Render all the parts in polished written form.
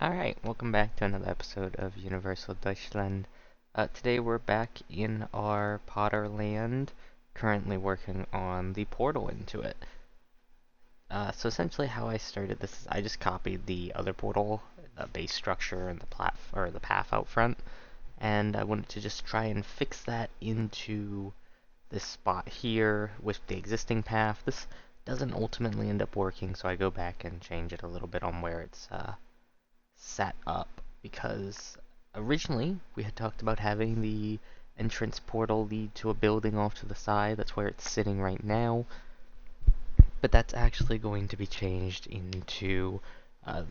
Alright, welcome back to another episode of Universal Deutschland. Today we're back in our Potterland, currently working on the portal into it. So essentially how I started this is I just copied the other portal, the base structure and the path out front, and I wanted to just try and fix that into this spot here with the existing path. This doesn't ultimately end up working, so I go back and change it a little bit on where it's set up, because originally we had talked about having the entrance portal lead to a building off to the side. That's where it's sitting right now, but that's actually going to be changed into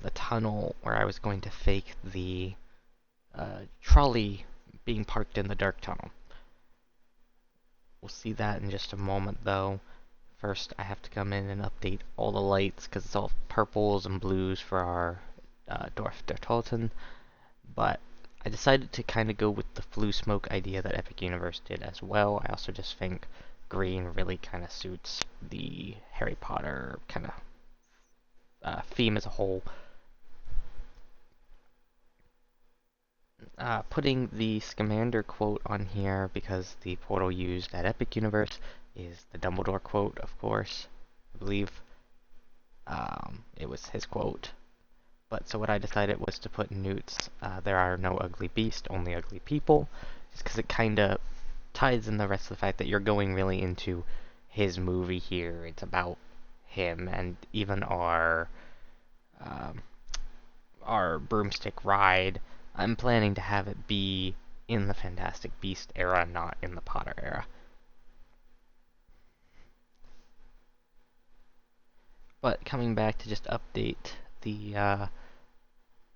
the tunnel where I was going to fake the trolley being parked in the dark tunnel. We'll see that in just a moment though. First I have to come in and update all the lights because it's all purples and blues for our Dorf der Toten, but I decided to kind of go with the flue smoke idea that Epic Universe did as well. I also just think green really kind of suits the Harry Potter kind of theme as a whole. Putting the Scamander quote on here because the portal used at Epic Universe is the Dumbledore quote, of course. I believe it was his quote. But so what I decided was to put Newt's there are no ugly beasts, only ugly people, just because it kind of ties in the rest of the fact that you're going really into his movie here. It's about him, and even um, our broomstick ride, I'm planning to have it be in the Fantastic Beast era, not in the Potter era. But coming back to just update the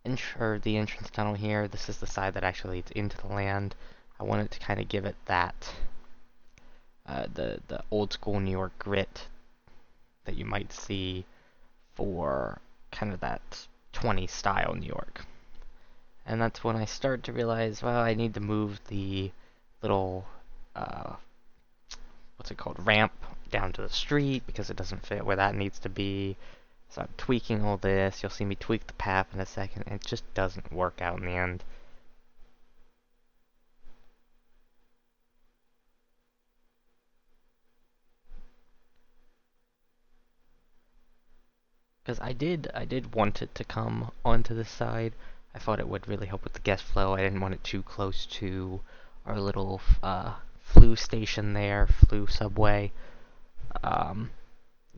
the entrance tunnel here. This is the side that actually leads into the land. I wanted to kind of give it that the old school New York grit that you might see for kind of that 20s style New York. And that's when I started to realize, well, I need to move the little uh, what's it called, ramp down to the street because it doesn't fit where that needs to be. So I'm tweaking all this. You'll see me tweak the path in a second. It just doesn't work out in the end. Because I did want it to come onto this side. I thought it would really help with the guest flow. I didn't want it too close to our little flu station there, flu subway. Um,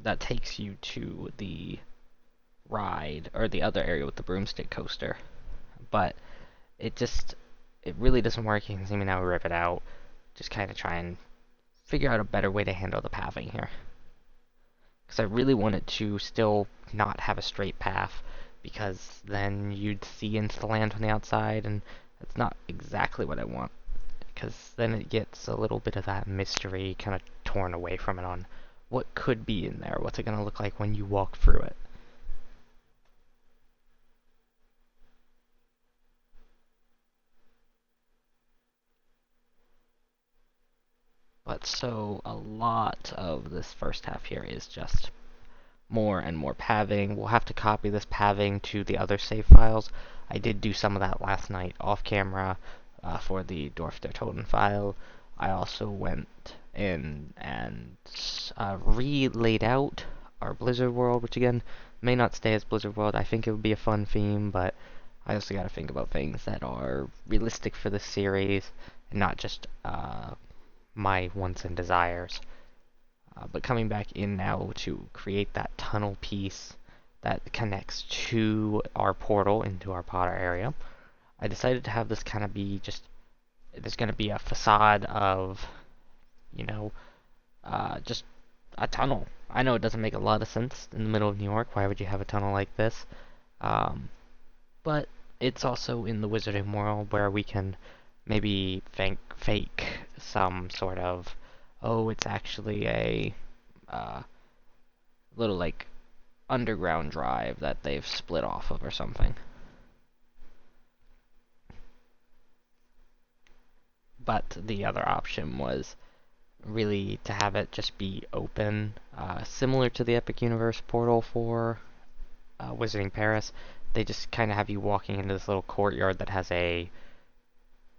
that takes you to the ride, or the other area with the broomstick coaster. But it really doesn't work. You can see me now rip it out. Just kind of try and figure out a better way to handle the pathing here. Because I really wanted to still not have a straight path, because then you'd see into the land from the outside, and that's not exactly what I want. Because then it gets a little bit of that mystery kind of torn away from it on what could be in there, what's it going to look like when you walk through it. But so a lot of this first half here is just more and more pathing. We'll have to copy this pathing to the other save files. I did do some of that last night off camera for the Dorf der Toten file. I also went in and re-laid out our Blizzard world, which again may not stay as Blizzard world. I think it would be a fun theme, but I also got to think about things that are realistic for the series and not just my wants and desires. But coming back in now to create that tunnel piece that connects to our portal into our Potter area, I decided to have this kind of be just, there's going to be a facade of, you know, just a tunnel. I know it doesn't make a lot of sense in the middle of New York. Why would you have a tunnel like this? Um, but it's also in the Wizarding world where we can maybe fake some sort of, oh, it's actually a little like underground drive that they've split off of or something. But the other option was really to have it just be open, similar to the Epic Universe portal for Wizarding Paris. they just kind of have you walking into this little courtyard that has a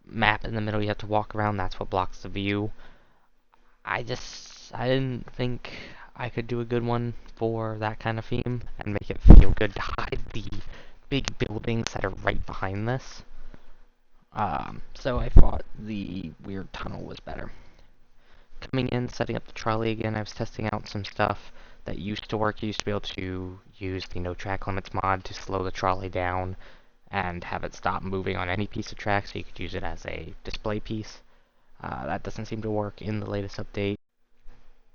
map in the middle you have to walk around. That's what blocks the view. I didn't think I could do a good one for that kind of theme and make it feel good to hide the big buildings that are right behind this. So I thought the weird tunnel was better. Coming in, setting up the trolley again, I was testing out some stuff that used to work. You used to be able to use the No Track Limits mod to slow the trolley down and have it stop moving on any piece of track, so you could use it as a display piece. That doesn't seem to work in the latest update.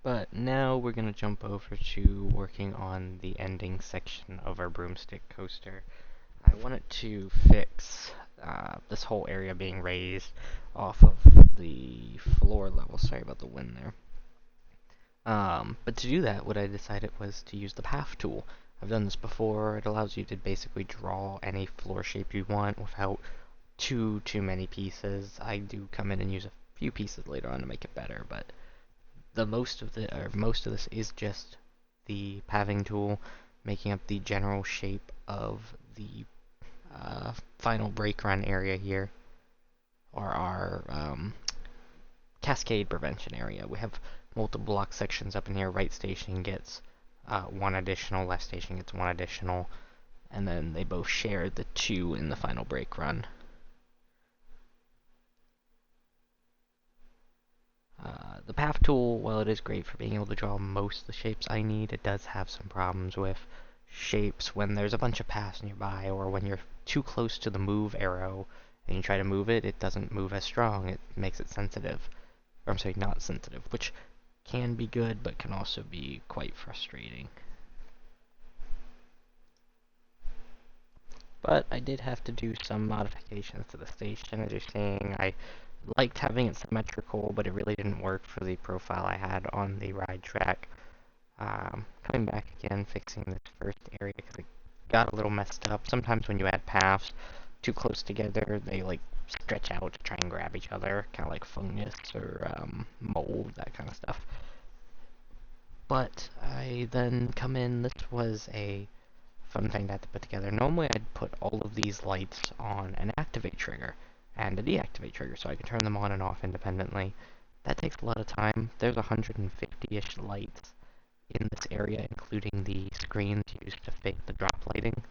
But now we're going to jump over to working on the ending section of our broomstick coaster. I wanted to fix this whole area being raised off of the floor level. Sorry about the wind there. But to do that, what I decided was to use the path tool. I've done this before. It allows you to basically draw any floor shape you want without too many pieces. I do come in and use a few pieces later on to make it better, but most of this is just the pathing tool, making up the general shape of the final brake run area here, or our cascade prevention area. We have multiple block sections up in here. Right station gets one additional, left station gets one additional, and then they both share the two in the final brake run. The path tool, while it is great for being able to draw most of the shapes I need, it does have some problems with shapes when there's a bunch of paths nearby, or when you're too close to the move arrow and you try to move it, it doesn't move as strong. It makes it sensitive. Or I'm sorry, not sensitive, which can be good, but can also be quite frustrating. But I did have to do some modifications to the station, as you're seeing. I liked having it symmetrical, but it really didn't work for the profile I had on the ride track. Coming back again, fixing this first area, because it got a little messed up. Sometimes when you add paths too close together, they like stretch out to try and grab each other, kind of like fungus or mold, that kind of stuff. But I then come in, this was a fun thing to have to put together. Normally I'd put all of these lights on an activate trigger and a deactivate trigger, so I can turn them on and off independently. That takes a lot of time. There's 150-ish lights in this area, including the screens used to fake the drop lighting.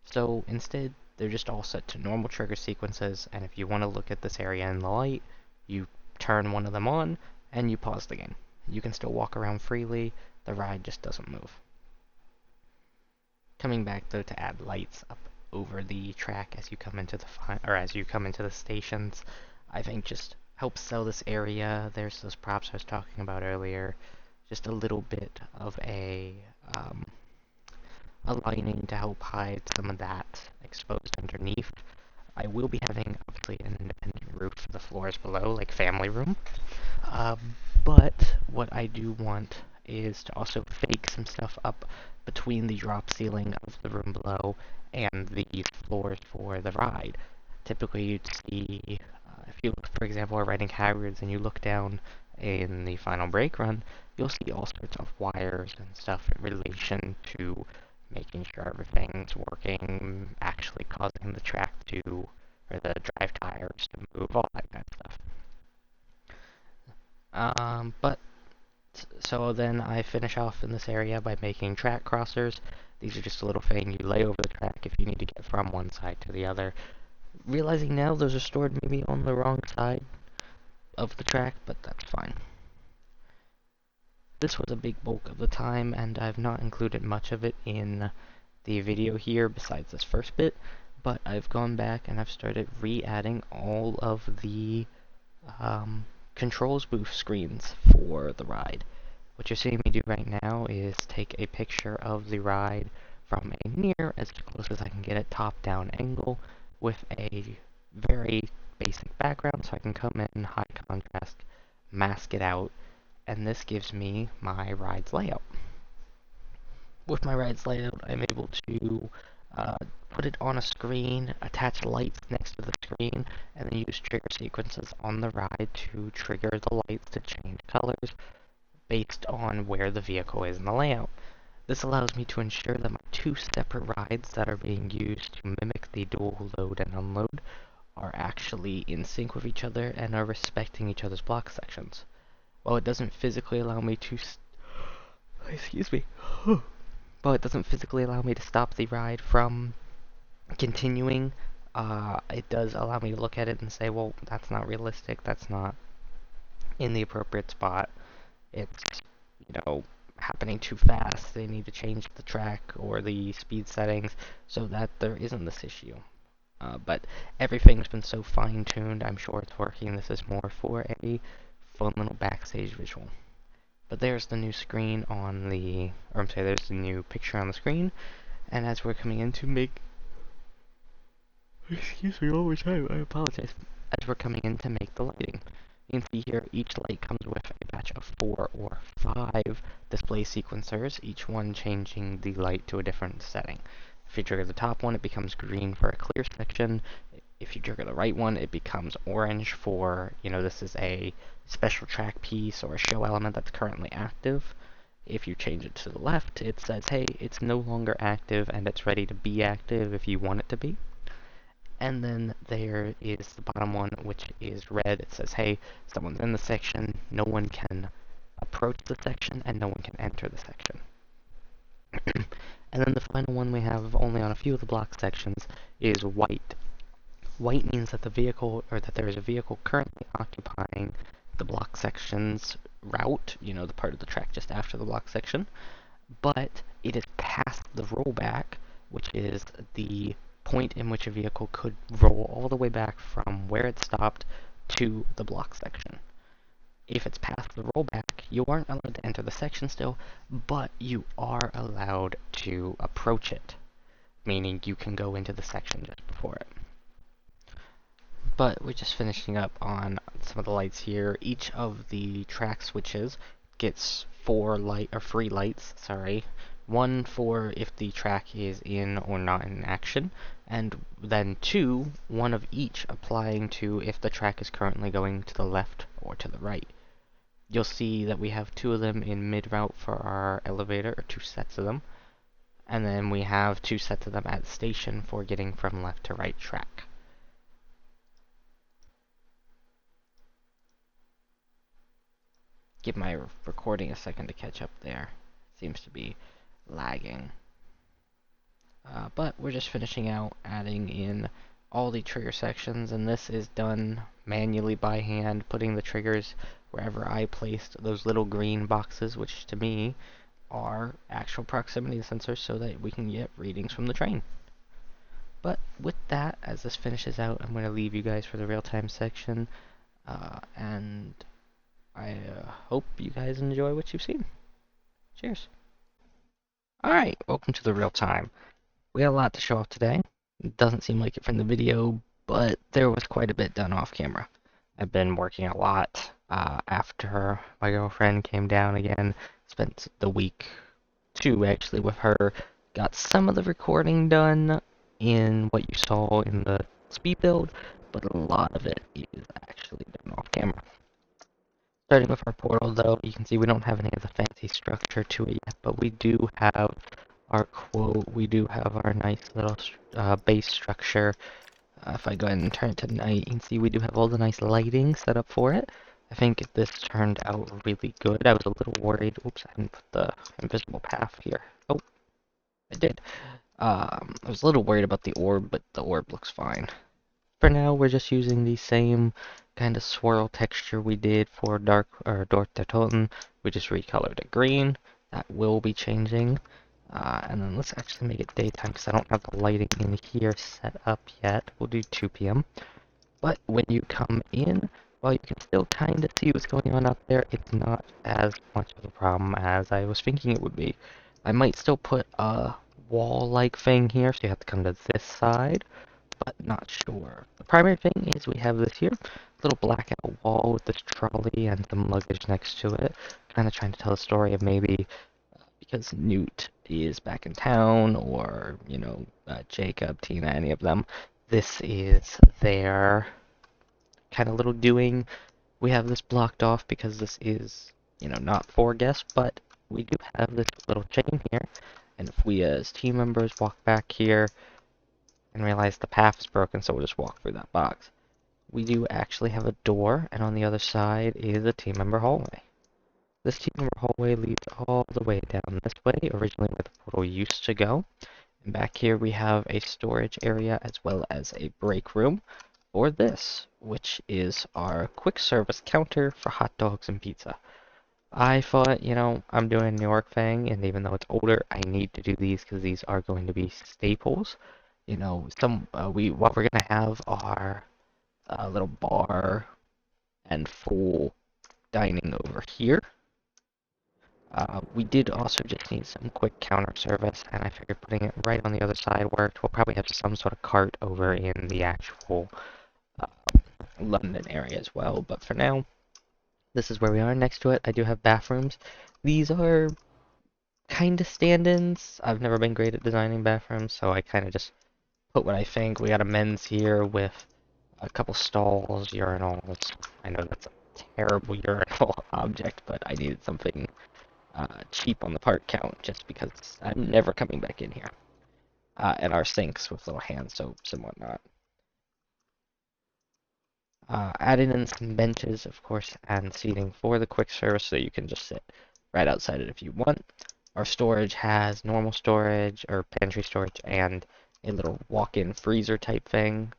So instead, they're just all set to normal trigger sequences, and if you want to look at this area in the light, you turn one of them on, and you pause the game. You can still walk around freely, the ride just doesn't move. Coming back though to add lights up over the track as you come into the stations, I think just helps sell this area. There's those props I was talking about earlier. Just a little bit of a lining to help hide some of that exposed underneath. I will be having, obviously, an independent roof for the floors below, like family room. But what I do want is to also fake some stuff up between the drop ceiling of the room below and the floors for the ride. Typically, you'd see, if you, for example, are riding Hagrid's and you look down in the final brake run, you'll see all sorts of wires and stuff in relation to making sure everything's working, actually causing the track to, or the drive tires to move, all that kind of stuff. So then I finish off in this area by making track crossers. These are just a little thing you lay over the track if you need to get from one side to the other. Realizing now those are stored maybe on the wrong side of the track, but that's fine. This was a big bulk of the time, and I've not included much of it in the video here besides this first bit, but I've gone back and I've started re-adding all of the controls booth screens for the ride. What you're seeing me do right now is take a picture of the ride from a near, as close as I can get it, top-down angle with a very basic background, so I can come in, high contrast, mask it out, and this gives me my ride's layout. With my ride's layout, I'm able to put it on a screen, attach lights next to the screen, and then use trigger sequences on the ride to trigger the lights to change colors based on where the vehicle is in the layout. This allows me to ensure that my two separate rides that are being used to mimic the dual load and unload are actually in sync with each other and are respecting each other's block sections. While it doesn't physically allow me to excuse me. While it doesn't physically allow me to stop the ride from continuing, it does allow me to look at it and say, well, that's not realistic, that's not in the appropriate spot. It's, happening too fast. They need to change the track or the speed settings so that there isn't this issue. But everything's been so fine-tuned, I'm sure it's working. This is more for a fun little backstage visual. But there's the new screen on the, or I'm sorry, there's the new picture on the screen. And as we're coming in to make, excuse me, one more time, I apologize. As we're coming in to make the lighting, you can see here each light comes with a batch of 4 or 5 display sequencers, each one changing the light to a different setting. If you trigger the top one, it becomes green for a clear section. If you trigger the right one, it becomes orange for, this is a special track piece or a show element that's currently active. If you change it to the left, it says, hey, it's no longer active and it's ready to be active if you want it to be. And then there is the bottom one, which is red. It says, hey, someone's in the section, no one can approach the section, and no one can enter the section. And then the final one we have only on a few of the block sections is white. White means that the vehicle, or that there is a vehicle currently occupying the block section's route, the part of the track just after the block section, but it is past the rollback, which is the point in which a vehicle could roll all the way back from where it stopped to the block section. If it's past the rollback, you aren't allowed to enter the section still, but you are allowed to approach it, meaning you can go into the section just before it. But we're just finishing up on some of the lights here. Each of the track switches gets 3 lights, one for if the track is in or not in action, and then 2, one of each applying to if the track is currently going to the left or to the right. You'll see that we have 2 of them in mid-route for our elevator, or 2 sets of them, and then we have 2 sets of them at the station for getting from left to right track. Give my recording a second to catch up there. Seems to be lagging. But we're just finishing out adding in all the trigger sections, and this is done manually by hand, putting the triggers wherever I placed those little green boxes, which to me are actual proximity sensors so that we can get readings from the train. But with that, as this finishes out, I'm going to leave you guys for the real-time section, and I hope you guys enjoy what you've seen. Cheers. Alright, welcome to the real time. We got a lot to show off today. It doesn't seem like it from the video, but there was quite a bit done off camera. I've been working a lot after my girlfriend came down again. Spent the week 2 actually with her. Got some of the recording done in what you saw in the speed build, but a lot of it is actually done off camera. Starting with our portal, though, you can see we don't have any of the fancy structure to it yet, but we do have our quote, we do have our nice little base structure. If I go ahead and turn it to night, you can see we do have all the nice lighting set up for it. I think this turned out really good. I was a little worried. Oops, I didn't put the invisible path here. Oh, I did. I was a little worried about the orb, but the orb looks fine. For now, we're just using the same kind of swirl texture we did for Dorf der Toten. We just recolored it green. That will be changing. And then let's actually make it daytime because I don't have the lighting in here set up yet. We'll do 2 p.m. But when you come in, while you can still kind of see what's going on up there, it's not as much of a problem as I was thinking it would be. I might still put a wall-like thing here, so you have to come to this side, but not sure. The primary thing is we have this here, little blackout wall with this trolley and some luggage next to it, kind of trying to tell a story of maybe because Newt is back in town, or, Jacob, Tina, any of them. This is their kind of little doing. We have this blocked off because this is, not for guests, but we do have this little chain here, and if we as team members walk back here and realize the path is broken, so we'll just walk through that box. We do actually have a door, and on the other side is a team member hallway. This team member hallway leads all the way down this way, originally where the portal used to go. And back here we have a storage area as well as a break room for this, which is our quick service counter for hot dogs and pizza. I thought, I'm doing a New York thing, and even though it's older, I need to do these because these are going to be staples. What we're gonna have are a little bar and full dining over here. We did also just need some quick counter service, and I figured putting it right on the other side worked. We'll probably have some sort of cart over in the actual uh, London area as well, but for now, this is where we are. Next to it, I do have bathrooms. These are kind of stand-ins. I've never been great at designing bathrooms, so I kind of just put what I think. We got a men's here with a couple stalls, urinals. I know that's a terrible urinal object, but I needed something cheap on the part count just because I'm never coming back in here. And our sinks with little hand soaps and whatnot. Added in some benches, of course, and seating for the quick service so you can just sit right outside it if you want. Our storage has normal storage, or pantry storage, and a little walk-in freezer type thing.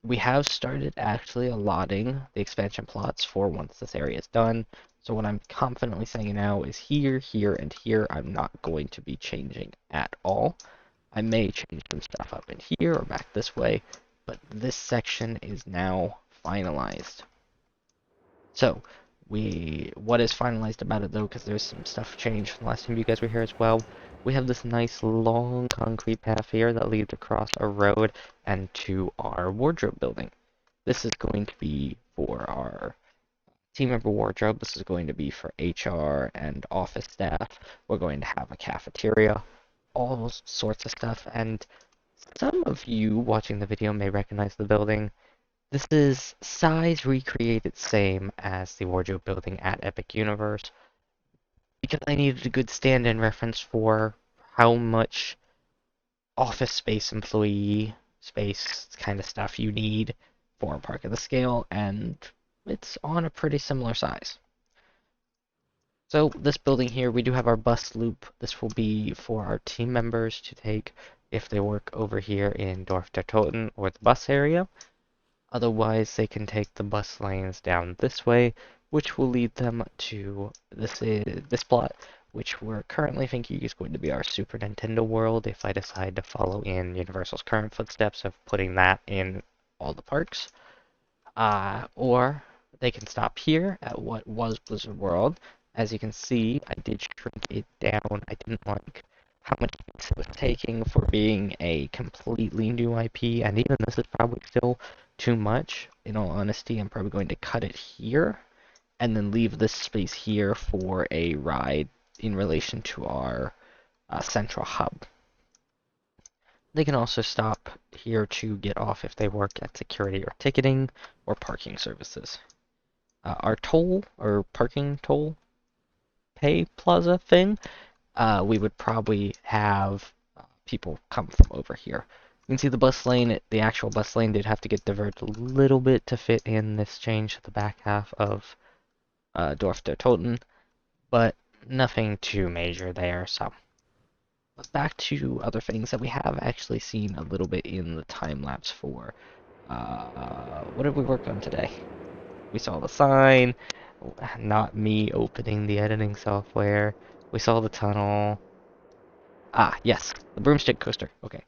We have started actually allotting the expansion plots for once this area is done. So what I'm confidently saying now is here, here, and here I'm not going to be changing at all. I may change some stuff up in here or back this way, but this section is now finalized. So, what is finalized about it though, because there's some stuff changed from the last time you guys were here as well. We have this nice long concrete path here that leads across a road and to our wardrobe building. This is going to be for our team member wardrobe. This is going to be for HR and office staff. We're going to have a cafeteria, all sorts of stuff, and some of you watching the video may recognize the building. This is size recreated same as the wardrobe building at Epic Universe because I needed a good stand-in reference for how much office space, employee space kind of stuff you need for a park of the scale, and it's on a pretty similar size. So this building here, we do have our bus loop. This will be for our team members to take if they work over here in Dorf der Toten or the bus area. Otherwise, they can take the bus lanes down this way, which will lead them to this plot, which we're currently thinking is going to be our Super Nintendo world if I decide to follow in Universal's current footsteps of putting that in all the parks. Or they can stop here at what was Blizzard World. As you can see, I did shrink it down. I didn't like how much space it was taking for being a completely new IP, and even this is probably still too much. In all honesty, I'm probably going to cut it here and then leave this space here for a ride in relation to our central hub. They can also stop here to get off if they work at security or ticketing or parking services. Our toll or parking toll pay plaza thing, we would probably have people come from over here. You can see the bus lane, the actual bus lane did have to get diverted a little bit to fit in this change to the back half of Dorf der Toten, but nothing too major there, so. But back to other things that we have actually seen a little bit in the time-lapse for. What did we work on today? We saw the sign, not me opening the editing software. We saw the tunnel. Ah, yes, the broomstick coaster. Okay.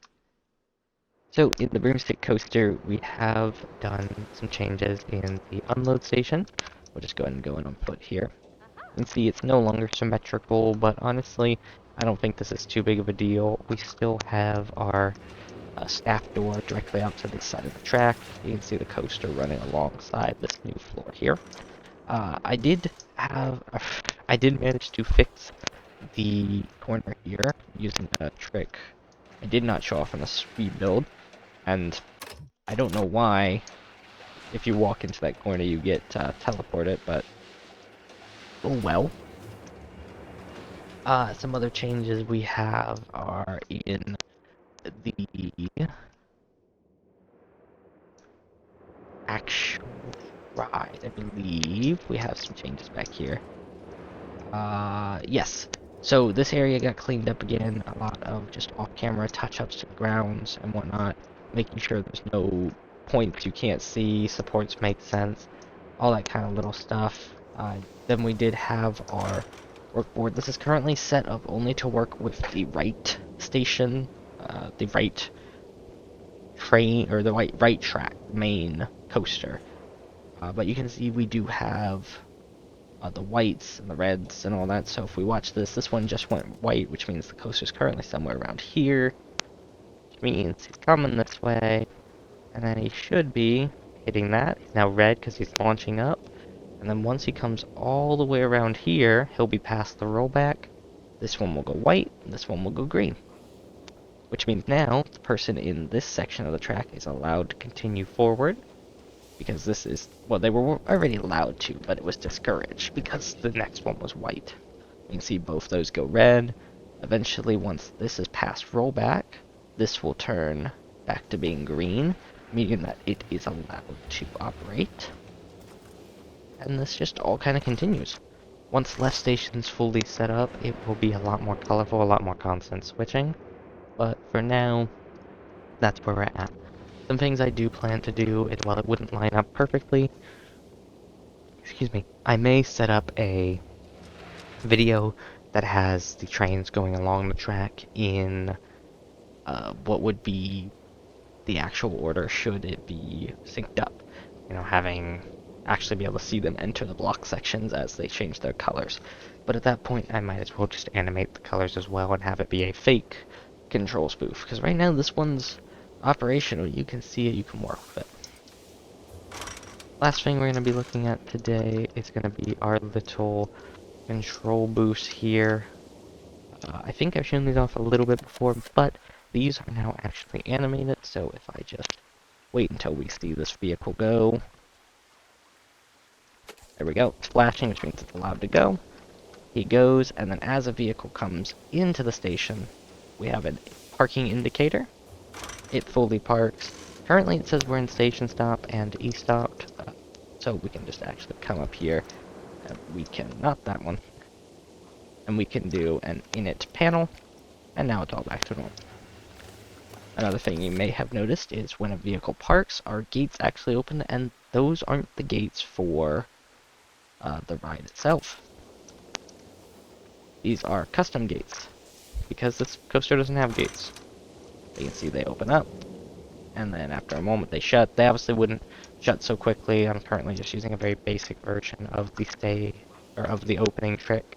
So in the broomstick coaster, we have done some changes in the unload station. We'll just go ahead and go in on foot here. You can see it's no longer symmetrical, but honestly, I don't think this is too big of a deal. We still have our staff door directly out to this side of the track. You can see the coaster running alongside this new floor here. I did manage to fix the corner here using a trick I did not show off in a speed build, and I don't know why if you walk into that corner you get teleported, but oh well. Some other changes we have are in the actual ride. I believe we have some changes back here. Yes. So this area got cleaned up again. A lot of just off-camera touch-ups to the grounds and whatnot, making sure there's no points you can't see, supports make sense, all that kind of little stuff. Then we did have our work board. This is currently set up only to work with the right station, the right train, or the right track, main coaster. But you can see we do have the whites and the reds and all that. So if we watch this one just went white, which means the coaster's currently somewhere around here, which means he's coming this way, and then he should be hitting that. He's now red because he's launching up, and then once he comes all the way around here, he'll be past the rollback. This one will go white, and this one will go green, which means now the person in this section of the track is allowed to continue forward, because this is, well, they were already allowed to, but it was discouraged because the next one was white. You can see both those go red. Eventually, once this is past rollback, this will turn back to being green, meaning that it is allowed to operate. And this just all kind of continues. Once left station's fully set up, it will be a lot more colorful, a lot more constant switching. But for now, that's where we're at. Some things I do plan to do, and while it wouldn't line up perfectly, excuse me, I may set up a video that has the trains going along the track in what would be the actual order should it be synced up. You know, having actually be able to see them enter the block sections as they change their colors. But at that point, I might as well just animate the colors as well and have it be a fake control spoof. Because right now, this one's operational. You can see it, you can work with it. Last thing we're going to be looking at today is going to be our little control boost here. I think I've shown these off a little bit before, but these are now actually animated, so if I just wait until we see this vehicle go. There we go. It's flashing, which means it's allowed to go. He goes, and then as a vehicle comes into the station, we have a parking indicator. It fully parks. Currently it says we're in station stop and e-stopped, so we can just actually come up here, and we can, not that one, and we can do an init panel, and now it's all back to normal. Another thing you may have noticed is when a vehicle parks, our gates actually open, and those aren't the gates for the ride itself. These are custom gates, because this coaster doesn't have gates. You can see they open up, and then after a moment they shut. They obviously wouldn't shut so quickly. I'm currently just using a very basic version of the opening trick.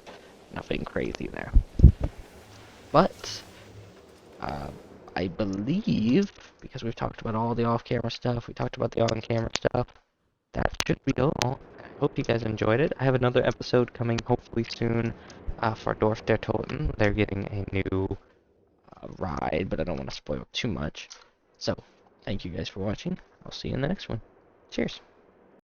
Nothing crazy there. But I believe, because we've talked about all the off-camera stuff, we talked about the on-camera stuff, that should be all. I hope you guys enjoyed it. I have another episode coming hopefully soon for Dorf der Toten. They're getting a new ride, but I don't want to spoil too much. So, thank you guys for watching. I'll see you in the next one. Cheers.